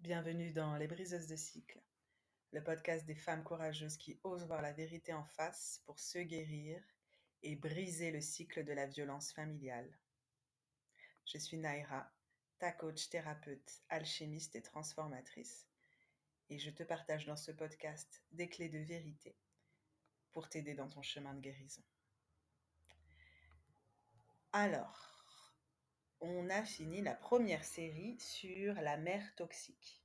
Bienvenue dans Les Briseuses de cycle, le podcast des femmes courageuses qui osent voir la vérité en face pour se guérir et briser le cycle de la violence familiale. Je suis Naira, ta coach thérapeute, alchimiste et transformatrice, et je te partage dans ce podcast des clés de vérité pour t'aider dans ton chemin de guérison. Alors, on a fini la première série sur la mère toxique.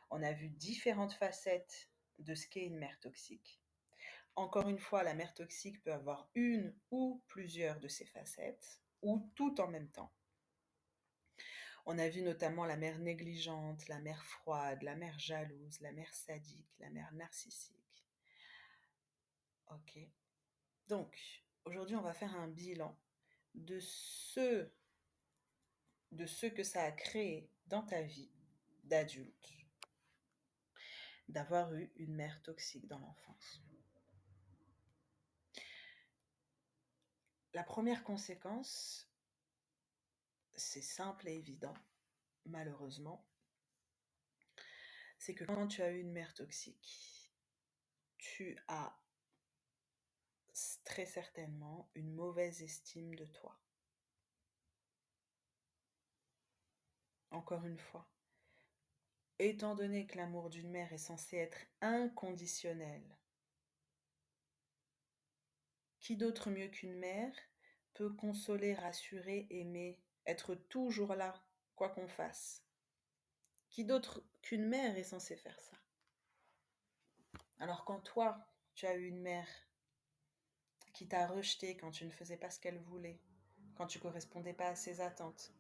On a vu différentes facettes de ce qu'est une mère toxique. Encore une fois, la mère toxique peut avoir une ou plusieurs de ces facettes, ou tout en même temps. On a vu notamment la mère négligente, la mère froide, la mère jalouse, la mère sadique, la mère narcissique. Ok. Donc, aujourd'hui, on va faire un bilan de ce que ça a créé dans ta vie d'adulte, d'avoir eu une mère toxique dans l'enfance. La première conséquence, c'est simple et évident, malheureusement, c'est que quand tu as eu une mère toxique, tu as très certainement une mauvaise estime de toi. Encore une fois, étant donné que l'amour d'une mère est censé être inconditionnel, qui d'autre mieux qu'une mère peut consoler, rassurer, aimer, être toujours là, quoi qu'on fasse? Qui d'autre qu'une mère est censé faire ça? Alors quand toi, tu as eu une mère qui t'a rejeté quand tu ne faisais pas ce qu'elle voulait, quand tu ne correspondais pas à ses attentes,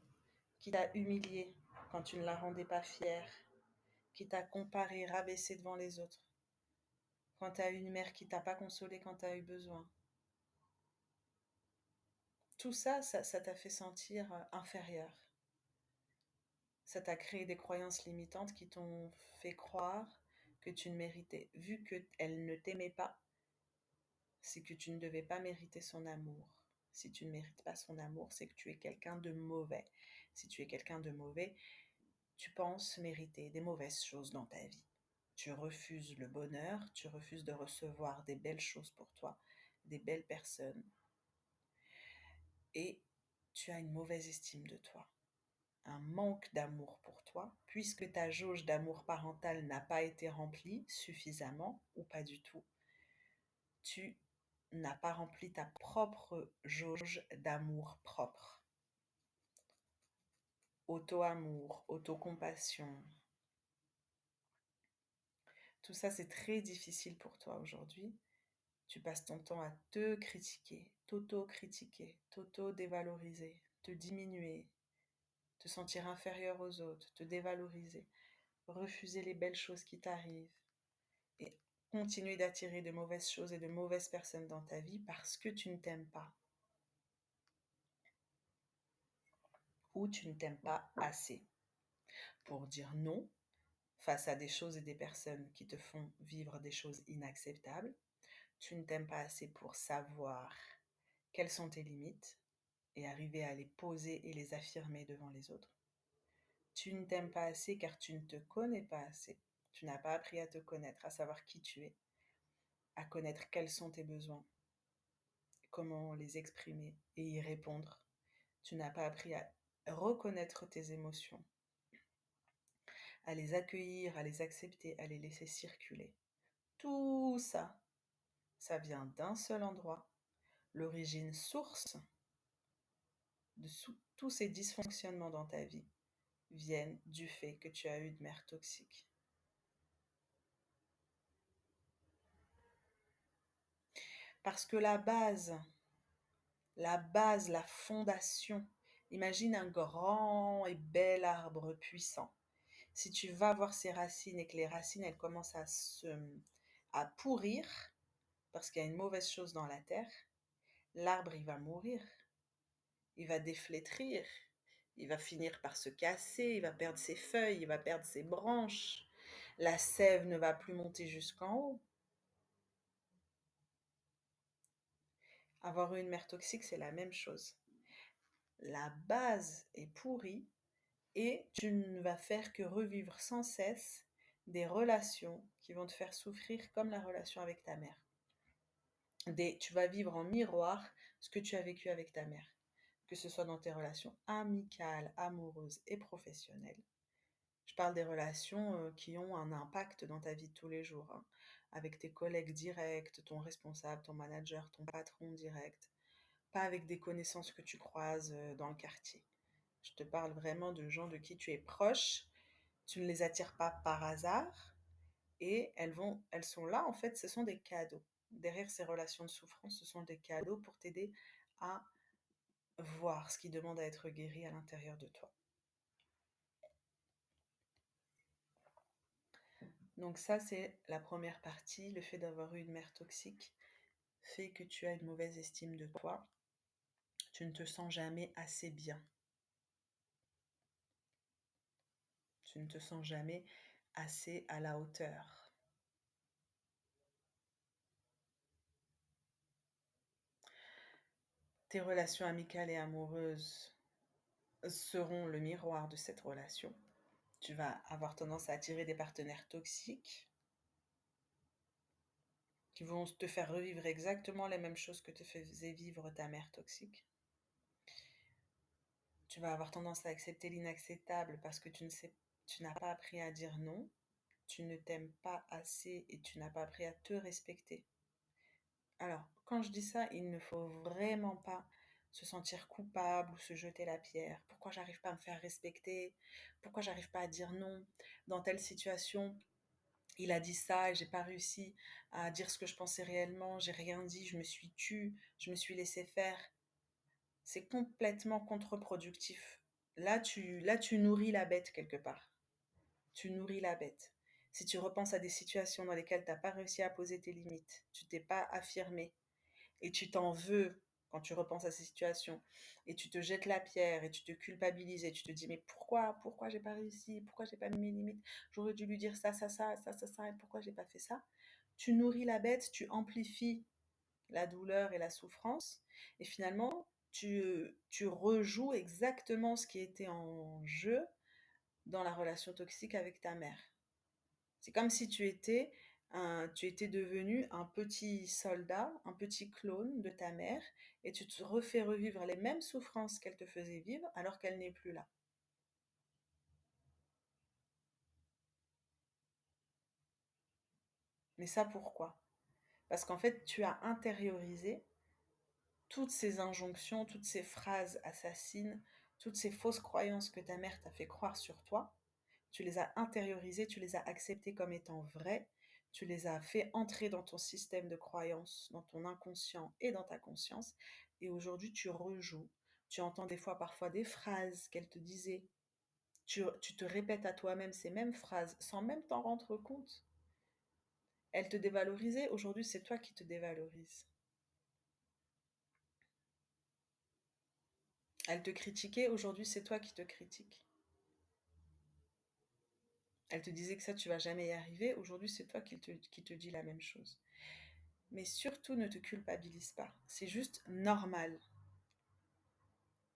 qui t'a humilié quand tu ne la rendais pas fière, qui t'a comparé, rabaissé devant les autres, quand tu as eu une mère qui t'a pas consolé quand tu as eu besoin. Tout ça, ça t'a fait sentir inférieur. Ça t'a créé des croyances limitantes qui t'ont fait croire que tu ne méritais. Vu qu'elle ne t'aimait pas, c'est que tu ne devais pas mériter son amour. Si tu ne mérites pas son amour, c'est que tu es quelqu'un de mauvais. Si tu es quelqu'un de mauvais, tu penses mériter des mauvaises choses dans ta vie. Tu refuses le bonheur, tu refuses de recevoir des belles choses pour toi, des belles personnes. Et tu as une mauvaise estime de toi, un manque d'amour pour toi, puisque ta jauge d'amour parental n'a pas été remplie suffisamment ou pas du tout. Tu n'as pas rempli ta propre jauge d'amour propre. Auto-amour, auto-compassion. Tout ça, c'est très difficile pour toi aujourd'hui. Tu passes ton temps à te critiquer, t'auto-critiquer, t'auto-dévaloriser, te diminuer, te sentir inférieur aux autres, te dévaloriser, refuser les belles choses qui t'arrivent et continuer d'attirer de mauvaises choses et de mauvaises personnes dans ta vie parce que tu ne t'aimes pas ou tu ne t'aimes pas assez pour dire non face à des choses et des personnes qui te font vivre des choses inacceptables. Tu ne t'aimes pas assez pour savoir quelles sont tes limites et arriver à les poser et les affirmer devant les autres. Tu ne t'aimes pas assez car tu ne te connais pas assez. Tu n'as pas appris à te connaître, à savoir qui tu es, à connaître quels sont tes besoins, comment les exprimer et y répondre. Tu n'as pas appris à reconnaître tes émotions, à les accueillir, à les accepter, à les laisser circuler. Tout ça, ça vient d'un seul endroit. L'origine source de tous ces dysfonctionnements dans ta vie viennent du fait que tu as eu une mère toxique. Parce que la base, la fondation, imagine un grand et bel arbre puissant. Si tu vas voir ses racines et que les racines, elles commencent à pourrir, parce qu'il y a une mauvaise chose dans la terre, l'arbre, il va mourir. Il va déflétrir. Il va finir par se casser, il va perdre ses feuilles, il va perdre ses branches. La sève ne va plus monter jusqu'en haut. Avoir eu une mère toxique, c'est la même chose. La base est pourrie et tu ne vas faire que revivre sans cesse des relations qui vont te faire souffrir comme la relation avec ta mère. Tu vas vivre en miroir ce que tu as vécu avec ta mère, que ce soit dans tes relations amicales, amoureuses et professionnelles. Je parle des relations qui ont un impact dans ta vie de tous les jours, hein, avec tes collègues directs, ton responsable, ton manager, ton patron direct, pas avec des connaissances que tu croises dans le quartier. Je te parle vraiment de gens de qui tu es proche, tu ne les attires pas par hasard, et elles sont là, en fait, ce sont des cadeaux. Derrière ces relations de souffrance, ce sont des cadeaux pour t'aider à voir ce qui demande à être guéri à l'intérieur de toi. Donc ça, c'est la première partie. Le fait d'avoir eu une mère toxique fait que tu as une mauvaise estime de toi. Tu ne te sens jamais assez bien. Tu ne te sens jamais assez à la hauteur. Tes relations amicales et amoureuses seront le miroir de cette relation. Tu vas avoir tendance à attirer des partenaires toxiques qui vont te faire revivre exactement les mêmes choses que te faisait vivre ta mère toxique. Tu vas avoir tendance à accepter l'inacceptable parce que tu n'as pas appris à dire non, tu ne t'aimes pas assez et tu n'as pas appris à te respecter. Alors, quand je dis ça, il ne faut vraiment pas se sentir coupable ou se jeter la pierre. Pourquoi j'arrive pas à me faire respecter? Pourquoi j'arrive pas à dire non? Dans telle situation, il a dit ça et j'ai pas réussi à dire ce que je pensais réellement, j'ai rien dit, je me suis tue, je me suis laissé faire. C'est complètement contre-productif. Là, tu nourris la bête quelque part. Tu nourris la bête. Si tu repenses à des situations dans lesquelles tu n'as pas réussi à poser tes limites, tu t'es pas affirmé, et tu t'en veux quand tu repenses à ces situations, et tu te jettes la pierre, et tu te culpabilises, et tu te dis, mais pourquoi j'ai pas réussi, pourquoi j'ai pas mis mes limites, j'aurais dû lui dire ça, et pourquoi j'ai pas fait ça. Tu nourris la bête, tu amplifies la douleur et la souffrance, et finalement, tu rejoues exactement ce qui était en jeu dans la relation toxique avec ta mère. C'est comme si tu étais devenu un petit soldat, un petit clone de ta mère, et tu te refais revivre les mêmes souffrances qu'elle te faisait vivre alors qu'elle n'est plus là. Mais ça, pourquoi? Parce qu'en fait, tu as intériorisé toutes ces injonctions, toutes ces phrases assassines, toutes ces fausses croyances que ta mère t'a fait croire sur toi. Tu les as intériorisées, tu les as acceptées comme étant vraies, tu les as fait entrer dans ton système de croyances, dans ton inconscient et dans ta conscience, et aujourd'hui tu rejoues. Tu entends des fois parfois des phrases qu'elle te disait, tu te répètes à toi-même ces mêmes phrases sans même t'en rendre compte. Elle te dévalorisait, aujourd'hui c'est toi qui te dévalorises. Elle te critiquait, aujourd'hui c'est toi qui te critiques. Elle te disait que ça tu vas jamais y arriver, aujourd'hui c'est toi qui te dit la même chose. Mais surtout ne te culpabilise pas, c'est juste normal.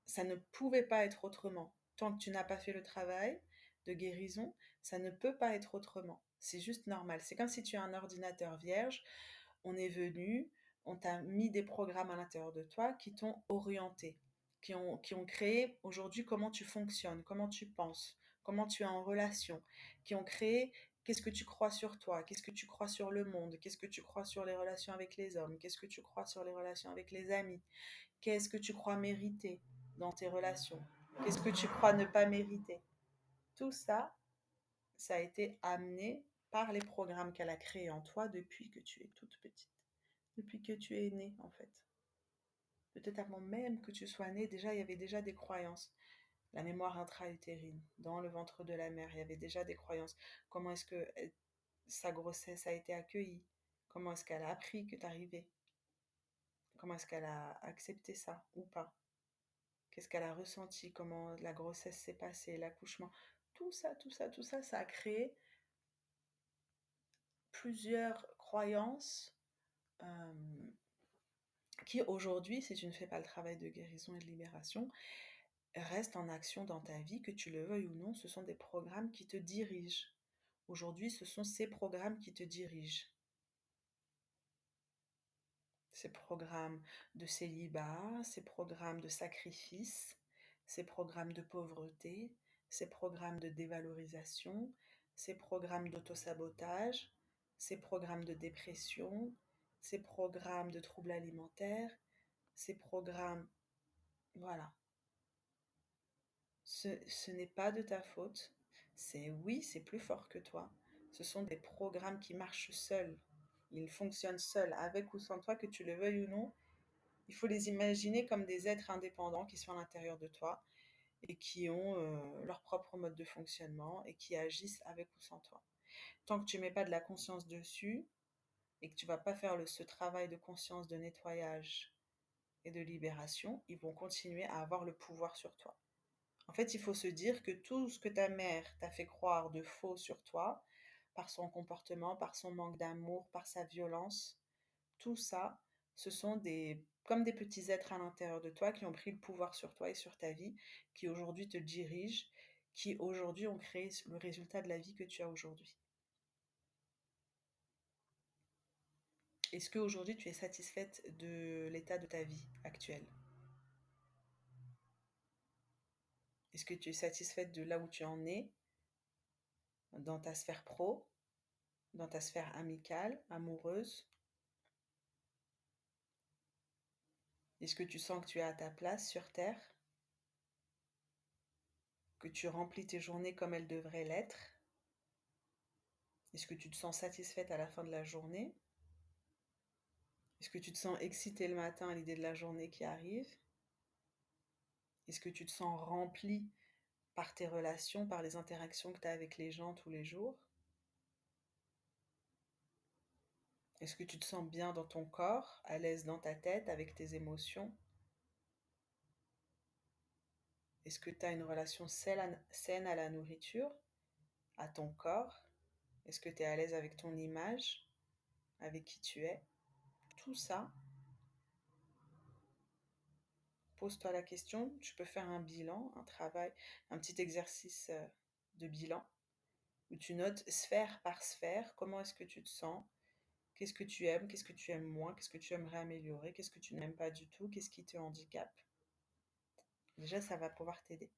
Ça ne pouvait pas être autrement. Tant que tu n'as pas fait le travail de guérison, ça ne peut pas être autrement. C'est juste normal. C'est comme si tu as un ordinateur vierge, on est venu, on t'a mis des programmes à l'intérieur de toi qui t'ont orienté, qui ont créé aujourd'hui comment tu fonctionnes, comment tu penses, comment tu es en relation, qui ont créé qu'est-ce que tu crois sur toi, qu'est-ce que tu crois sur le monde, qu'est-ce que tu crois sur les relations avec les hommes, qu'est-ce que tu crois sur les relations avec les amis, qu'est-ce que tu crois mériter dans tes relations, qu'est-ce que tu crois ne pas mériter. Tout ça, ça a été amené par les programmes qu'elle a créés en toi depuis que tu es toute petite, depuis que tu es née en fait. Peut-être avant même que tu sois née, déjà il y avait déjà des croyances. La mémoire intra-utérine, dans le ventre de la mère, il y avait déjà des croyances. Comment est-ce que sa grossesse a été accueillie? Comment est-ce qu'elle a appris que tu arrivais? Comment est-ce qu'elle a accepté ça ou pas? Qu'est-ce qu'elle a ressenti? Comment la grossesse s'est passée, l'accouchement? Tout ça, ça a créé plusieurs croyances euh, qui aujourd'hui, si tu ne fais pas le travail de guérison et de libération, restent en action dans ta vie, que tu le veuilles ou non, ce sont des programmes qui te dirigent. Aujourd'hui, ce sont ces programmes qui te dirigent. Ces programmes de célibat, ces programmes de sacrifice, ces programmes de pauvreté, ces programmes de dévalorisation, ces programmes d'autosabotage, ces programmes de dépression, ces programmes de troubles alimentaires, ces programmes... Voilà. Ce n'est pas de ta faute. Oui, c'est plus fort que toi. Ce sont des programmes qui marchent seuls. Ils fonctionnent seuls, avec ou sans toi, que tu le veuilles ou non. Il faut les imaginer comme des êtres indépendants qui sont à l'intérieur de toi et qui ont leur propre mode de fonctionnement et qui agissent avec ou sans toi. Tant que tu ne mets pas de la conscience dessus et que tu ne vas pas faire ce travail de conscience, de nettoyage et de libération, ils vont continuer à avoir le pouvoir sur toi. En fait, il faut se dire que tout ce que ta mère t'a fait croire de faux sur toi, par son comportement, par son manque d'amour, par sa violence, tout ça, ce sont comme des petits êtres à l'intérieur de toi qui ont pris le pouvoir sur toi et sur ta vie, qui aujourd'hui te dirigent, qui aujourd'hui ont créé le résultat de la vie que tu as aujourd'hui. Est-ce qu'aujourd'hui tu es satisfaite de l'état de ta vie actuelle? Est-ce que tu es satisfaite de là où tu en es, dans ta sphère pro, dans ta sphère amicale, amoureuse? Est-ce que tu sens que tu es à ta place sur Terre? Que tu remplis tes journées comme elles devraient l'être? Est-ce que tu te sens satisfaite à la fin de la journée? Est-ce que tu te sens excitée le matin à l'idée de la journée qui arrive? Est-ce que tu te sens remplie par tes relations, par les interactions que tu as avec les gens tous les jours? Est-ce que tu te sens bien dans ton corps, à l'aise dans ta tête, avec tes émotions? Est-ce que tu as une relation saine à la nourriture, à ton corps? Est-ce que tu es à l'aise avec ton image, avec qui tu es? Tout ça, pose-toi la question. Tu peux faire un bilan, un travail, un petit exercice de bilan où tu notes sphère par sphère, comment est-ce que tu te sens, qu'est-ce que tu aimes, qu'est-ce que tu aimes moins, qu'est-ce que tu aimerais améliorer, qu'est-ce que tu n'aimes pas du tout, qu'est-ce qui te handicape. Déjà, ça va pouvoir t'aider.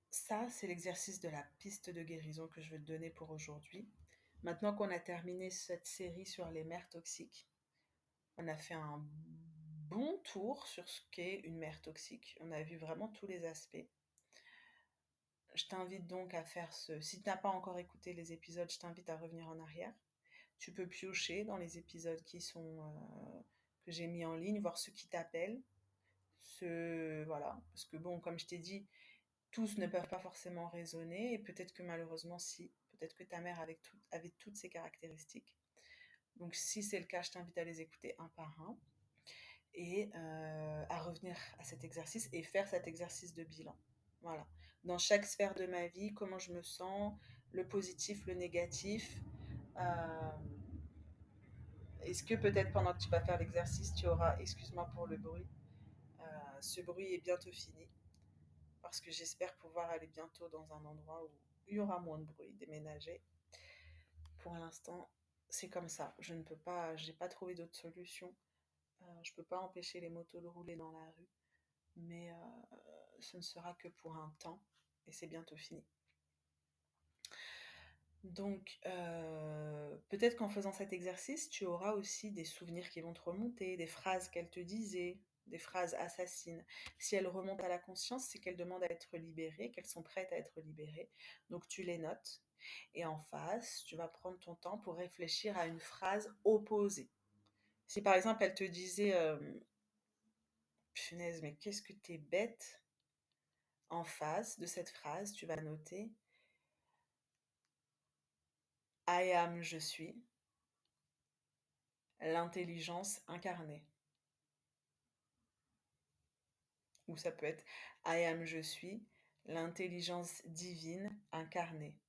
Ça, c'est l'exercice de la piste de guérison que je vais te donner pour aujourd'hui. Maintenant qu'on a terminé cette série sur les mères toxiques, on a fait un bon tour sur ce qu'est une mère toxique. On a vu vraiment tous les aspects. Je t'invite donc à faire si tu n'as pas encore écouté les épisodes, je t'invite à revenir en arrière. Tu peux piocher dans les épisodes que j'ai mis en ligne, voir ceux qui t'appellent. Voilà. Parce que bon, comme je t'ai dit, tous ne peuvent pas forcément résonner, et peut-être que malheureusement, si. Peut-être que ta mère avait toutes ces caractéristiques. Donc si c'est le cas, je t'invite à les écouter un par un et à revenir à cet exercice et faire cet exercice de bilan. Voilà. Dans chaque sphère de ma vie, comment je me sens, le positif, le négatif. Est-ce que peut-être pendant que tu vas faire l'exercice, tu auras, excuse-moi pour le bruit, ce bruit est bientôt fini, parce que j'espère pouvoir aller bientôt dans un endroit où il y aura moins de bruit, déménager. Pour l'instant, c'est comme ça. Je ne peux pas, j'ai pas trouvé d'autre solution. Je peux pas empêcher les motos de rouler dans la rue, mais ce ne sera que pour un temps, et c'est bientôt fini. Donc, peut-être qu'en faisant cet exercice, tu auras aussi des souvenirs qui vont te remonter, des phrases qu'elle te disait, des phrases assassines. Si elles remontent à la conscience, c'est qu'elles demandent à être libérées, qu'elles sont prêtes à être libérées. Donc, tu les notes. Et en face, tu vas prendre ton temps pour réfléchir à une phrase opposée. Si par exemple, elle te disait punaise, mais qu'est-ce que t'es bête, en face de cette phrase, tu vas noter I am, je suis, l'intelligence incarnée. Ou ça peut être I am, je suis, l'intelligence divine incarnée.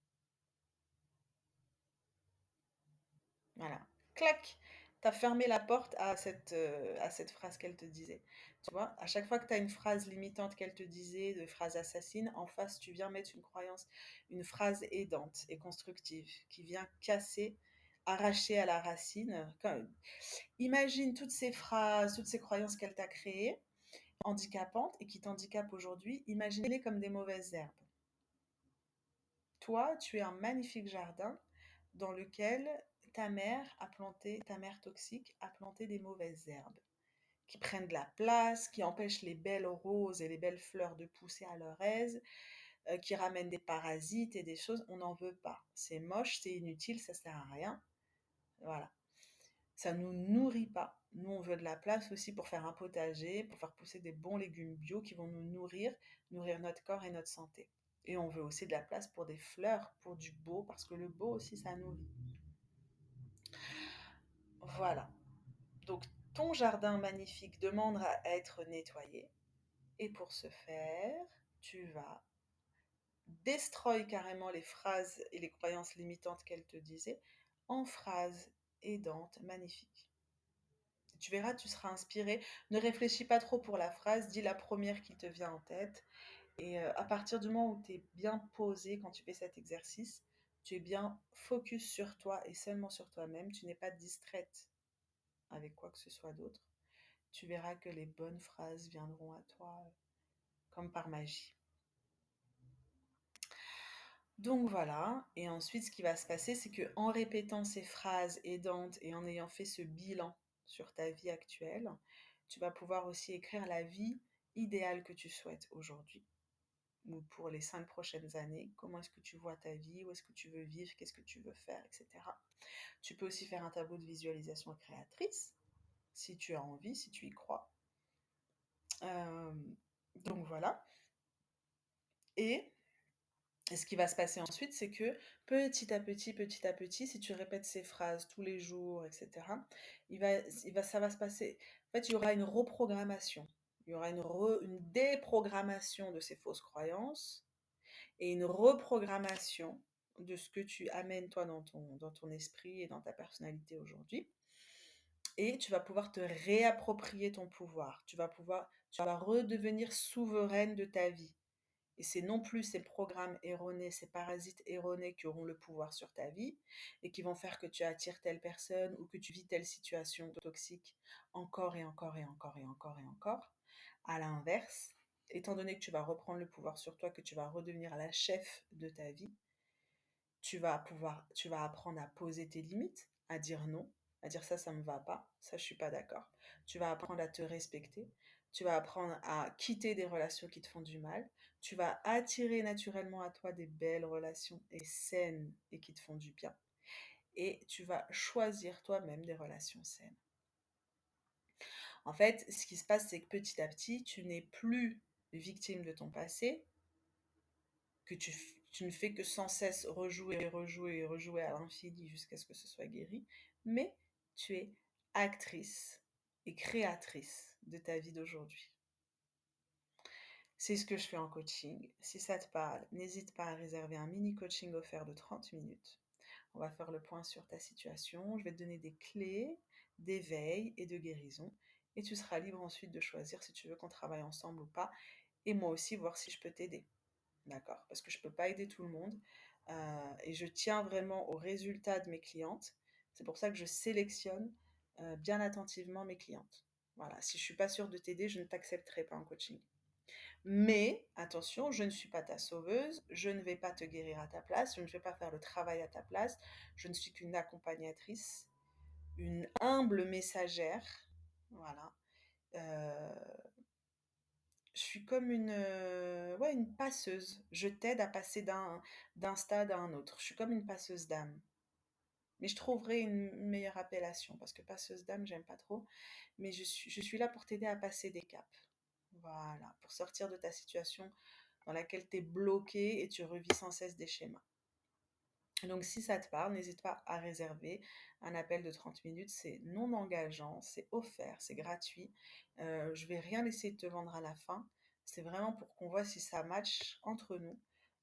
Voilà. Clac! tu as fermé la porte à cette phrase qu'elle te disait. Tu vois, à chaque fois que tu as une phrase limitante qu'elle te disait, de phrase assassine, en face, tu viens mettre une croyance, une phrase aidante et constructive qui vient casser, arracher à la racine. Imagine toutes ces phrases, toutes ces croyances qu'elle t'a créées, handicapantes et qui t'handicapent aujourd'hui, imagine-les comme des mauvaises herbes. Toi, tu es un magnifique jardin dans lequel ta mère toxique, a planté des mauvaises herbes qui prennent de la place, qui empêchent les belles roses et les belles fleurs de pousser à leur aise, qui ramènent des parasites et des choses. On n'en veut pas. C'est moche, c'est inutile, ça sert à rien. Voilà. Ça nous nourrit pas. Nous, on veut de la place aussi pour faire un potager, pour faire pousser des bons légumes bio qui vont nous nourrir, nourrir notre corps et notre santé. Et on veut aussi de la place pour des fleurs, pour du beau, parce que le beau aussi, ça nourrit. Voilà. Donc, ton jardin magnifique demande à être nettoyé. Et pour ce faire, tu vas destroy carrément les phrases et les croyances limitantes qu'elle te disait en phrases aidantes, magnifiques. Tu verras, tu seras inspiré. Ne réfléchis pas trop pour la phrase, dis la première qui te vient en tête. Et à partir du moment où tu es bien posé quand tu fais cet exercice, tu es bien focus sur toi et seulement sur toi-même, tu n'es pas distraite avec quoi que ce soit d'autre, tu verras que les bonnes phrases viendront à toi comme par magie. Donc voilà, et ensuite ce qui va se passer, c'est que en répétant ces phrases aidantes et en ayant fait ce bilan sur ta vie actuelle, tu vas pouvoir aussi écrire la vie idéale que tu souhaites aujourd'hui ou pour les 5 prochaines années. Comment est-ce que tu vois ta vie, où est-ce que tu veux vivre, qu'est-ce que tu veux faire, etc. Tu peux aussi faire un tableau de visualisation créatrice, si tu as envie, si tu y crois. Euh, donc voilà. Et ce qui va se passer ensuite, c'est que petit à petit, si tu répètes ces phrases tous les jours, etc., ça va se passer. En fait, il y aura une reprogrammation. Il y aura une déprogrammation de ces fausses croyances et une reprogrammation de ce que tu amènes toi dans ton esprit et dans ta personnalité aujourd'hui. Et tu vas pouvoir te réapproprier ton pouvoir. Tu vas redevenir souveraine de ta vie. Et c'est non plus ces programmes erronés, ces parasites erronés qui auront le pouvoir sur ta vie et qui vont faire que tu attires telle personne ou que tu vis telle situation toxique encore et encore et encore et encore et encore. À l'inverse, étant donné que tu vas reprendre le pouvoir sur toi, que tu vas redevenir la chef de ta vie, tu vas apprendre à poser tes limites, à dire non, à dire ça me va pas, ça je suis pas d'accord. Tu vas apprendre à te respecter, tu vas apprendre à quitter des relations qui te font du mal, tu vas attirer naturellement à toi des belles relations et saines et qui te font du bien. Et tu vas choisir toi-même des relations saines. En fait, ce qui se passe, c'est que petit à petit, tu n'es plus victime de ton passé, que tu ne fais que sans cesse rejouer et rejouer et rejouer à l'infini jusqu'à ce que ce soit guéri, mais tu es actrice et créatrice de ta vie d'aujourd'hui. C'est ce que je fais en coaching. Si ça te parle, n'hésite pas à réserver un mini coaching offert de 30 minutes. On va faire le point sur ta situation. Je vais te donner des clés d'éveil et de guérison. Et tu seras libre ensuite de choisir si tu veux qu'on travaille ensemble ou pas. Et moi aussi, voir si je peux t'aider. D'accord? Parce que je ne peux pas aider tout le monde. Et je tiens vraiment aux résultats de mes clientes. C'est pour ça que je sélectionne bien attentivement mes clientes. Voilà. Si je ne suis pas sûre de t'aider, je ne t'accepterai pas en coaching. Mais attention, je ne suis pas ta sauveuse, je ne vais pas te guérir à ta place, je ne vais pas faire le travail à ta place, je ne suis qu'une accompagnatrice, une humble messagère. Voilà. Euh, je suis comme ouais, une passeuse. Je t'aide à passer d'un stade à un autre. Je suis comme une passeuse d'âme. Mais je trouverai une meilleure appellation parce que passeuse d'âme, j'aime pas trop. Mais je suis là pour t'aider à passer des caps. Voilà, pour sortir de ta situation dans laquelle tu es bloqué et tu revis sans cesse des schémas. Donc si ça te parle, n'hésite pas à réserver un appel de 30 minutes. C'est non engageant, c'est offert, c'est gratuit. Je vais rien laisser te vendre à la fin. C'est vraiment pour qu'on voit si ça match entre nous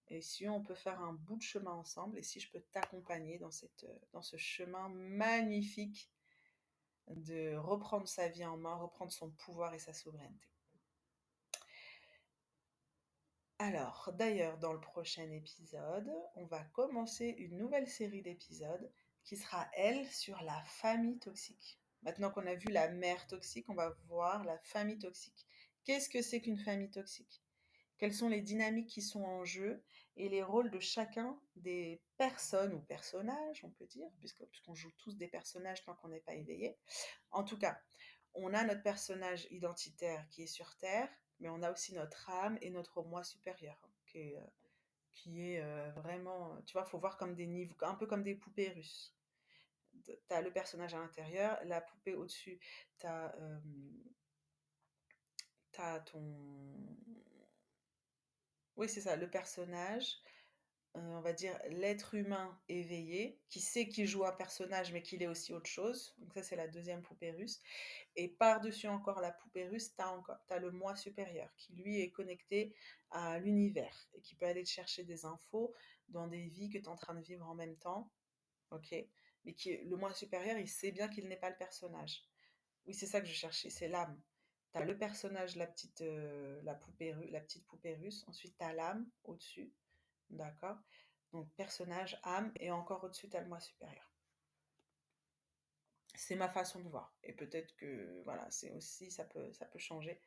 et si on peut faire un bout de chemin ensemble et si je peux t'accompagner dans ce chemin magnifique de reprendre sa vie en main, reprendre son pouvoir et sa souveraineté. Alors, d'ailleurs, dans le prochain épisode, on va commencer une nouvelle série d'épisodes qui sera, elle, sur la famille toxique. Maintenant qu'on a vu la mère toxique, on va voir la famille toxique. Qu'est-ce que c'est qu'une famille toxique? Quelles sont les dynamiques qui sont en jeu et les rôles de chacun des personnes ou personnages, on peut dire, puisqu'on joue tous des personnages tant qu'on n'est pas éveillé. En tout cas, on a notre personnage identitaire qui est sur Terre, mais on a aussi notre âme et notre moi supérieur, hein, qui est vraiment, tu vois, il faut voir comme des niveaux, un peu comme des poupées russes. Tu as le personnage à l'intérieur, la poupée au-dessus, tu as, ton... Oui, c'est ça, le personnage, on va dire l'être humain éveillé, qui sait qu'il joue un personnage, mais qu'il est aussi autre chose. Donc ça, c'est la deuxième poupée russe. Et par-dessus encore la poupée russe, t'as le moi supérieur qui lui est connecté à l'univers et qui peut aller te chercher des infos dans des vies que tu es en train de vivre en même temps, ok? Mais le moi supérieur, il sait bien qu'il n'est pas le personnage. Oui, c'est ça que je cherchais, c'est l'âme. T'as le personnage, la petite poupée russe. Ensuite, t'as l'âme au-dessus, d'accord? Donc personnage, âme, et encore au-dessus, t'as le moi supérieur. C'est ma façon de voir. Et peut-être que voilà, c'est aussi, ça peut changer.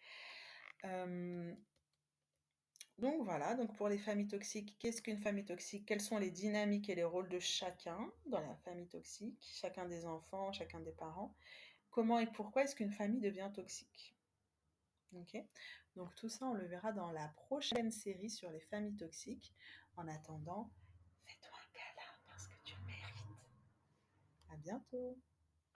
Donc voilà, donc pour les familles toxiques, qu'est-ce qu'une famille toxique? Quelles sont les dynamiques et les rôles de chacun dans la famille toxique, chacun des enfants, chacun des parents? Comment et pourquoi est-ce qu'une famille devient toxique? Ok? Donc tout ça, on le verra dans la prochaine série sur les familles toxiques. En attendant, fais-toi un câlin parce que tu le mérites. À bientôt!